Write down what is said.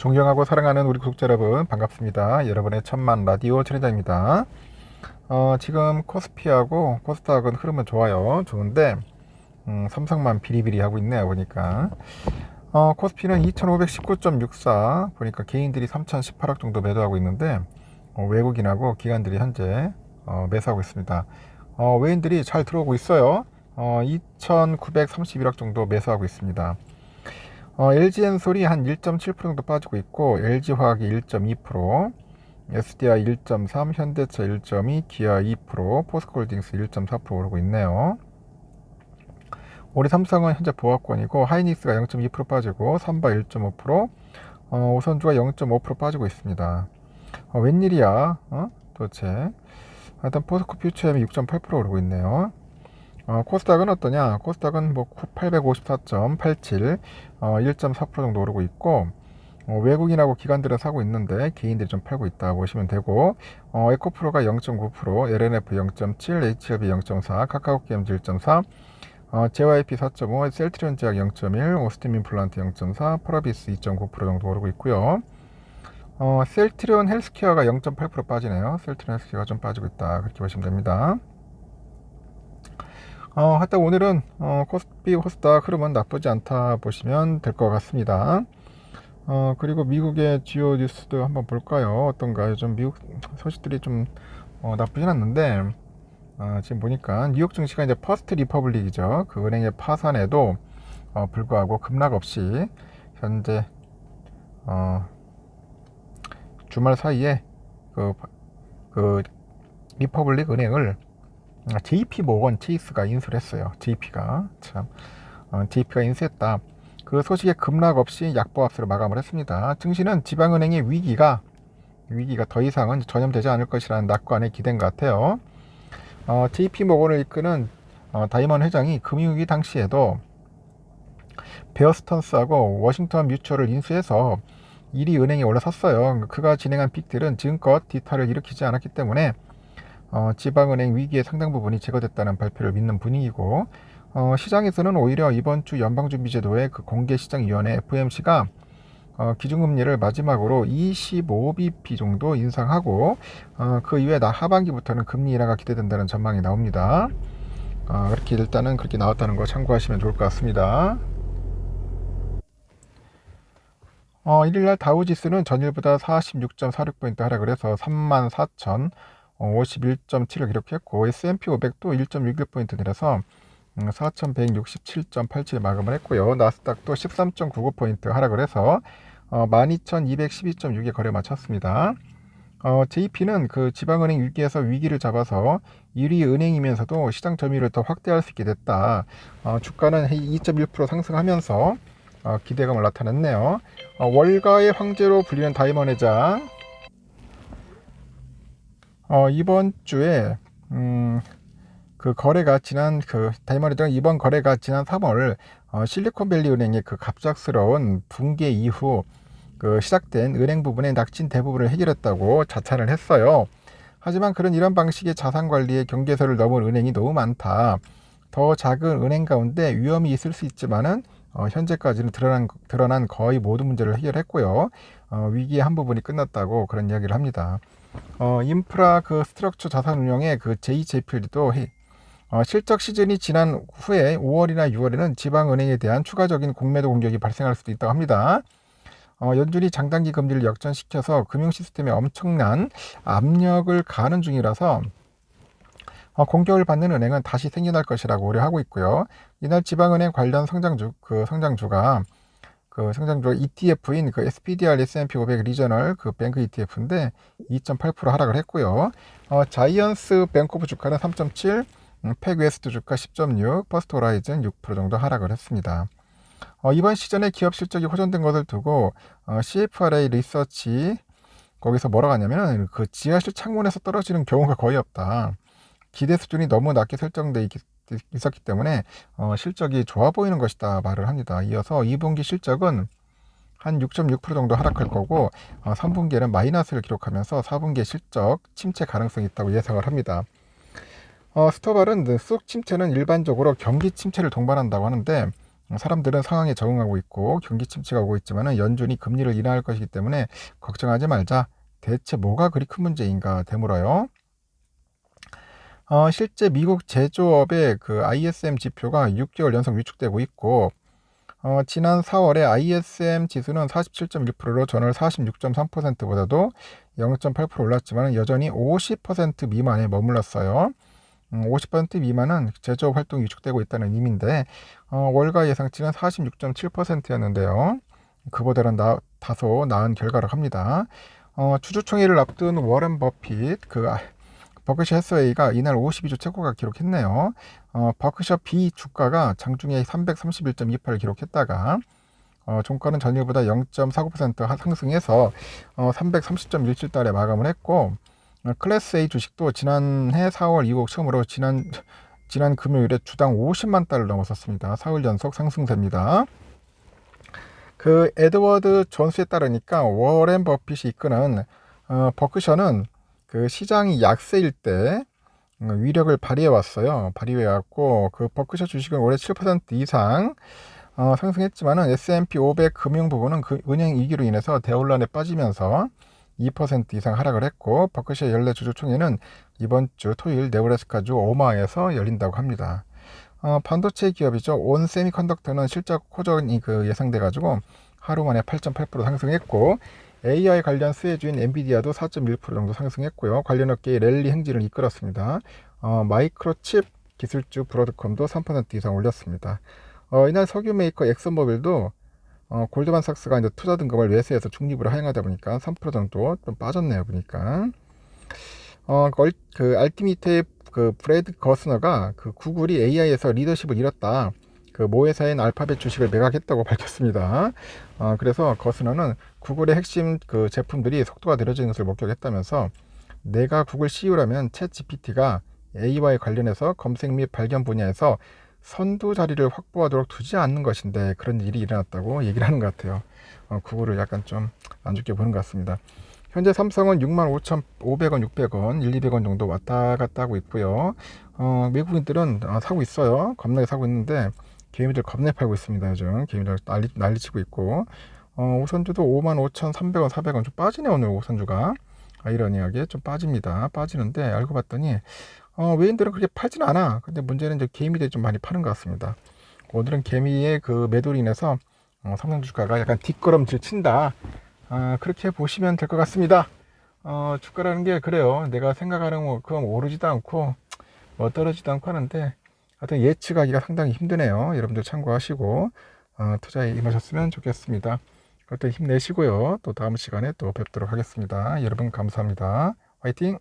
존경하고 사랑하는 우리 구독자 여러분 반갑습니다. 여러분의 천만 라디오 진행자입니다. 지금 코스피하고 코스닥은 흐름은 좋은데 삼성만 비리비리하고 있네요 보니까. 코스피는 2519.64 보니까 개인들이 3018억 정도 매도하고 있는데 외국인하고 기관들이 현재 매수하고 있습니다. 외인들이 잘 들어오고 있어요. 2931억 정도 매수하고 있습니다. LG엔솔이 한 1.7% 정도 빠지고 있고, LG화학이 1.2%, SDI 1.3%, 현대차 1.2%, 기아 2%, 포스코홀딩스 1.4% 오르고 있네요. 우리 삼성은 현재 보합권이고, 하이닉스가 0.2% 빠지고, 삼바 1.5%, 오선주가 0.5% 빠지고 있습니다. 웬일이야? 도대체. 하여튼 포스코 퓨처엠이 6.8% 오르고 있네요. 코스닥은 어떠냐? 코스닥은 854.87, 1.4% 정도 오르고 있고, 외국인하고 기관들은 사고 있는데 개인들이 좀 팔고 있다 보시면 되고, 에코프로가 0.9%, LNF 0.7, HLB 0.4, 카카오게임즈 1.4, JYP 4.5, 셀트리온 제약 0.1, 오스틴 임플란트 0.4, 펄어비스 2.9% 정도 오르고 있고요. 셀트리온 헬스케어가 0.8% 빠지네요. 셀트리온 헬스케어가 좀 빠지고 있다 그렇게 보시면 됩니다. 하여튼 오늘은 코스피 코스닥 흐름은 나쁘지 않다 보시면 될 것 같습니다. 그리고 미국의 주요 뉴스도 한번 볼까요? 어떤가요? 요즘 미국 소식들이 좀 나쁘진 않는데, 지금 보니까 뉴욕 증시가 이제 퍼스트 리퍼블릭이죠. 그 은행의 파산에도 불구하고 급락 없이 현재 주말 사이에 그 리퍼블릭 은행을 JP 모건 체이스가 인수를 했어요. JP가 인수했다. 그 소식에 급락 없이 약보합세로 마감을 했습니다. 증시는 지방은행의 위기가 더 이상은 전염되지 않을 것이라는 낙관에 기댄 것 같아요. JP 모건을 이끄는 다이먼 회장이 금융위기 당시에도 베어스턴스하고 워싱턴 뮤추얼을 인수해서 1위 은행에 올라섰어요. 그가 진행한 빅딜은 지금껏 뒤탈을 일으키지 않았기 때문에 지방은행 위기의 상당 부분이 제거됐다는 발표를 믿는 분위기고, 시장에서는 오히려 이번 주 연방준비제도의 그 공개시장위원회 FOMC가 기준금리를 마지막으로 25bp 정도 인상하고, 그 이후에 하반기부터는 금리 인하가 기대된다는 전망이 나옵니다. 그렇게 일단은 그렇게 나왔다는 거 참고하시면 좋을 것 같습니다. 일요일날 다우지수는 전일보다 46.46포인트 하락을 해서 34,051.7을 기록했고, S&P 500도 1.61포인트 내려서 4,167.87을 마감을 했고요. 나스닥도 13.99포인트 하락을 해서 12,212.6에 거래 마쳤습니다. JP는 그 지방은행 위기에서 위기를 잡아서 1위 은행이면서도 시장 점유율을 더 확대할 수 있게 됐다. 주가는 2.1% 상승하면서 기대감을 나타냈네요. 월가의 황제로 불리는 다이먼 회장, 이번 주에 그 거래가 다이먼 회장 이번 거래가 지난 3월 실리콘밸리 은행의 그 갑작스러운 붕괴 이후 그 시작된 은행 부분의 낙진 대부분을 해결했다고 자찬을 했어요. 하지만 이런 방식의 자산 관리의 경계선을 넘은 은행이 너무 많다. 더 작은 은행 가운데 위험이 있을 수 있지만은 현재까지는 드러난 거의 모든 문제를 해결했고요. 위기의 한 부분이 끝났다고 그런 이야기를 합니다. 인프라 스트럭처 자산 운용의 JJ필도 실적 시즌이 지난 후에 5월이나 6월에는 지방은행에 대한 추가적인 공매도 공격이 발생할 수도 있다고 합니다. 연준이 장단기 금리를 역전시켜서 금융 시스템에 엄청난 압력을 가하는 중이라서 공격을 받는 은행은 다시 생겨날 것이라고 우려하고 있고요. 이날 지방은행 관련 성장주가 ETF인 SPDR S&P 500 리저널 뱅크 ETF인데 2.8% 하락을 했고요. 자이언스 뱅코브 주가는 3.7, 팩웨스트 주가 10.6, 퍼스트 호라이즌 6% 정도 하락을 했습니다. 이번 시즌에 기업 실적이 호전된 것을 두고 CFRA 리서치 거기서 뭐라고 하냐면 그 지하실 창문에서 떨어지는 경우가 거의 없다. 기대 수준이 너무 낮게 설정돼 있었기 때문에 실적이 좋아 보이는 것이다 말을 합니다. 이어서 2분기 실적은 한 6.6% 정도 하락할 거고 3분기에는 마이너스를 기록하면서 4분기에 실적 침체 가능성이 있다고 예상을 합니다. 스토발은 쑥 침체는 일반적으로 경기 침체를 동반한다고 하는데 사람들은 상황에 적응하고 있고 경기 침체가 오고 있지만 연준이 금리를 인하할 것이기 때문에 걱정하지 말자. 대체 뭐가 그리 큰 문제인가 되물어요. 실제 미국 제조업의 그 ISM 지표가 6개월 연속 위축되고 있고 지난 4월에 ISM 지수는 47.1%로 전월 46.3%보다도 0.8% 올랐지만 여전히 50% 미만에 머물렀어요. 50% 미만은 제조업 활동이 위축되고 있다는 의미인데 월가 예상치는 46.7%였는데요. 그보다는 다소 나은 결과를 합니다. 주주총회를 앞둔 워런 버핏, 버크셔 해서웨이가 이날 52주 최고가 기록했네요. 버크셔 B 주가가 장중에 331.28을 기록했다가 종가는 전일보다 0.49% 상승해서 330.17달에 마감을 했고 클래스 A 주식도 지난해 4월 이후 처음으로 지난 금요일에 주당 50만 달러를 넘어섰습니다. 4일 연속 상승세입니다. 그 에드워드 존스에 따르니까 워렌 버핏이 이끄는 버크셔는 그 시장이 약세일 때 위력을 발휘해 왔어요. 발휘해 왔고 그 버크셔 주식은 올해 7% 이상 상승했지만은 S&P 500 금융 부분은 그 은행 위기로 인해서 대혼란에 빠지면서 2% 이상 하락을 했고 버크셔 연례 주주총회는 이번 주 토요일 네브래스카주 오마하에서 열린다고 합니다. 반도체 기업이죠. 온 세미컨덕터는 실적 호전이 예상돼 가지고 하루 만에 8.8% 상승했고 AI 관련 수혜주인 엔비디아도 4.1% 정도 상승했고요. 관련 업계의 랠리 행진을 이끌었습니다. 마이크로칩 기술주 브로드컴도 3% 이상 올렸습니다. 이날 석유 메이커 엑슨모빌도 골드만삭스가 이제 투자 등급을 매수해서 중립으로 하행하다 보니까 3% 정도 좀 빠졌네요. 보니까 알티미트의 브래드 거스너가 구글이 AI에서 리더십을 잃었다. 모회사인 알파벳 주식을 매각했다고 밝혔습니다. 그래서 거스너는 구글의 핵심 제품들이 속도가 느려지는 것을 목격했다면서 내가 구글 CEO라면 챗 GPT가 AI와 관련해서 검색 및 발견 분야에서 선두 자리를 확보하도록 두지 않는 것인데 그런 일이 일어났다고 얘기를 하는 것 같아요. 구글을 약간 좀 안 좋게 보는 것 같습니다. 현재 삼성은 65,500원, 600원, 200원 정도 왔다 갔다 하고 있고요. 외국인들은 사고 있어요. 겁나게 사고 있는데 개미들 겁내 팔고 있습니다. 요즘 개미들 난리치고 있고 우선주도 55,300원, 400원 좀 빠지네. 오늘 우선주가 아이러니하게 좀 빠집니다. 빠지는데 알고 봤더니 외인들은 그렇게 팔진 않아. 근데 문제는 이제 개미들이 좀 많이 파는 것 같습니다. 오늘은 개미의 매도로 인해서 삼성 주가가 약간 뒷걸음질 친다. 그렇게 보시면 될 것 같습니다. 주가라는 게 그래요. 내가 생각하는 만큼 오르지도 않고 떨어지지도 않고 하는데 하여튼 예측하기가 상당히 힘드네요. 여러분들 참고하시고 투자에 임하셨으면 좋겠습니다. 그것도 힘내시고요. 또 다음 시간에 또 뵙도록 하겠습니다. 여러분 감사합니다. 화이팅!